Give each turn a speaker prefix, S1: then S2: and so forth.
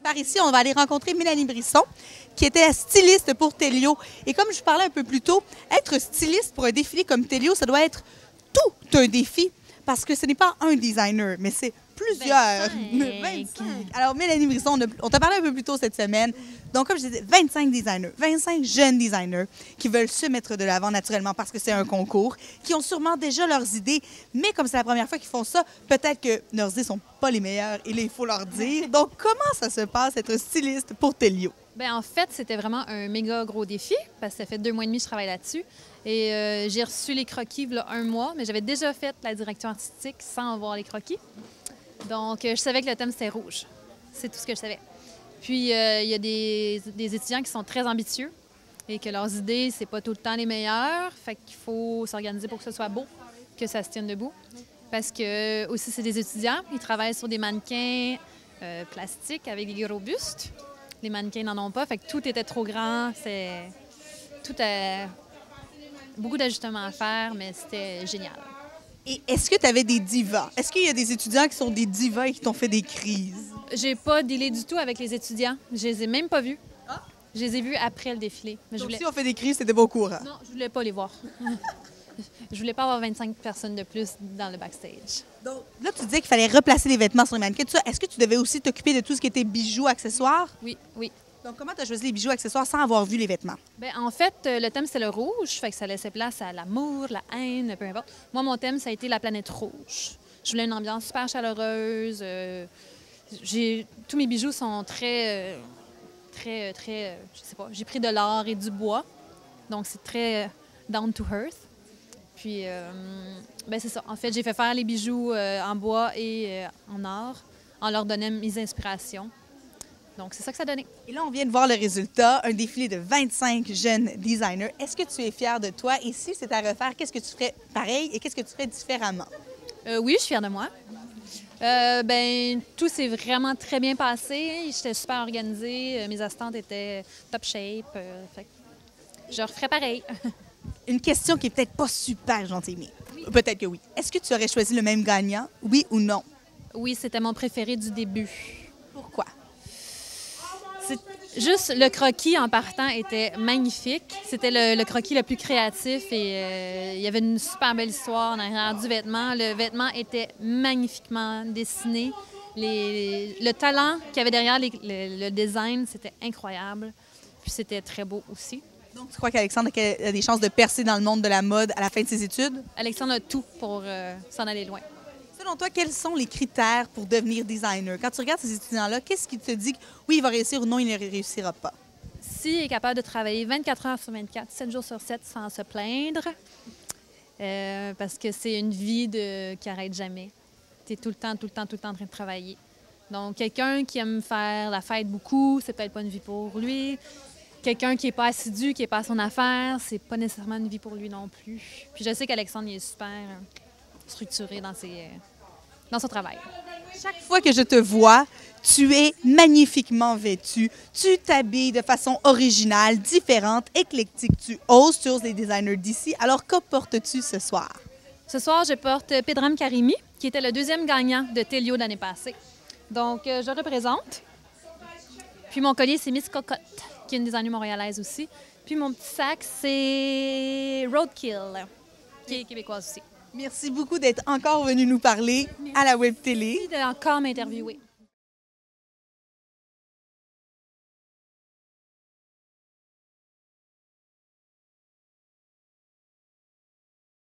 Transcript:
S1: Par ici, on va aller rencontrer Mélanie Brisson, qui était styliste pour Télio. Et comme je parlais un peu plus tôt, être styliste pour un défilé comme Télio, ça doit être tout un défi, parce que ce n'est pas un designer, mais c'est plusieurs. 25. Alors, Mélanie Brisson, on t'a parlé un peu plus tôt cette semaine. Donc, comme je disais, 25 designers, 25 jeunes designers qui veulent se mettre de l'avant naturellement parce que c'est un concours, qui ont sûrement déjà leurs idées, mais comme c'est la première fois qu'ils font ça, peut-être que leurs idées sont pas les meilleures et là, il faut leur dire. Donc, comment ça se passe être styliste pour Télio?
S2: Bien, en fait, c'était vraiment un méga gros défi parce que ça fait 2 mois et demi que je travaille là-dessus. Et j'ai reçu les croquis il y a 1 mois, mais j'avais déjà fait la direction artistique sans voir les croquis. Donc, je savais que le thème, c'était rouge. C'est tout ce que je savais. Puis, il y a des étudiants qui sont très ambitieux et que leurs idées, c'est pas tout le temps les meilleures. Fait qu'il faut s'organiser pour que ce soit beau, que ça se tienne debout. Parce que, aussi, c'est des étudiants. Ils travaillent sur des mannequins plastiques avec des gros bustes. Les mannequins n'en ont pas. Fait que tout était trop grand. Beaucoup d'ajustements à faire, mais c'était génial.
S1: Et est-ce que tu avais des divas? Est-ce qu'il y a des étudiants qui sont des divas et qui t'ont fait des crises?
S2: J'ai pas dealé du tout avec les étudiants. Je les ai même pas vus. Ah? Je les ai vus après le défilé. Mais
S1: Donc, si on fait des crises, c'était pas au courant?
S2: Non, je voulais pas les voir. Je voulais pas avoir 25 personnes de plus dans le backstage.
S1: Donc, là, tu disais qu'il fallait replacer les vêtements sur les mannequins. Est-ce que tu devais aussi t'occuper de tout ce qui était bijoux, accessoires?
S2: Oui, oui.
S1: Donc, comment tu as choisi les bijoux, accessoires sans avoir vu les vêtements?
S2: Bien, en fait, le thème, c'est le rouge. Fait que ça laissait place à l'amour, la haine, peu importe. Moi, mon thème, ça a été la planète rouge. Je voulais une ambiance super chaleureuse. Tous mes bijoux sont très, je sais pas, j'ai pris de l'or et du bois. Donc, c'est très down to earth. Puis, ben c'est ça. En fait, j'ai fait faire les bijoux en bois et en or en leur donnant mes inspirations. Donc, c'est ça que ça a donné.
S1: Et là, on vient de voir le résultat, un défilé de 25 jeunes designers. Est-ce que tu es fière de toi? Et si c'est à refaire, qu'est-ce que tu ferais pareil et qu'est-ce que tu ferais différemment?
S2: Oui, je suis fière de moi. Ben, tout s'est vraiment très bien passé. J'étais super organisée. Mes assistantes étaient top shape. Fait que je referais pareil.
S1: Une question qui est peut-être pas super gentille, mais peut-être que oui. Est-ce que tu aurais choisi le même gagnant, oui ou non?
S2: Oui, c'était mon préféré du début.
S1: Pourquoi?
S2: Juste le croquis en partant était magnifique. C'était le croquis le plus créatif et il y avait une super belle histoire en arrière du vêtement. Le vêtement était magnifiquement dessiné. Le talent qu'il y avait derrière le design, c'était incroyable. Puis c'était très beau aussi.
S1: Donc, tu crois qu'Alexandre a des chances de percer dans le monde de la mode à la fin de ses études?
S2: Alexandre a tout pour s'en aller loin.
S1: Selon toi, quels sont les critères pour devenir designer? Quand tu regardes ces étudiants-là, qu'est-ce qui te dit que oui, il va réussir ou non, il ne réussira pas?
S2: S'il est capable de travailler 24 heures sur 24, 7 jours sur 7 sans se plaindre, parce que c'est une vie qui n'arrête jamais. Tu es tout le temps en train de travailler. Donc, quelqu'un qui aime faire la fête beaucoup, c'est peut-être pas une vie pour lui. Quelqu'un qui n'est pas assidu, qui n'est pas à son affaire, c'est pas nécessairement une vie pour lui non plus. Puis je sais qu'Alexandre, il est super structuré dans son travail.
S1: Chaque fois que je te vois, tu es magnifiquement vêtue. Tu t'habilles de façon originale, différente, éclectique. Tu oses les designers d'ici. Alors, que portes-tu ce soir?
S2: Ce soir, je porte Pedram Karimi, qui était le 2e gagnant de Télio l'année passée. Donc, je représente. Puis mon collier, c'est Miss Cocotte, qui est une designer montréalaise aussi. Puis mon petit sac, c'est Roadkill, qui est québécoise aussi.
S1: Merci beaucoup d'être encore venu nous parler à la Web Télé.
S2: Et d'encore m'interviewer.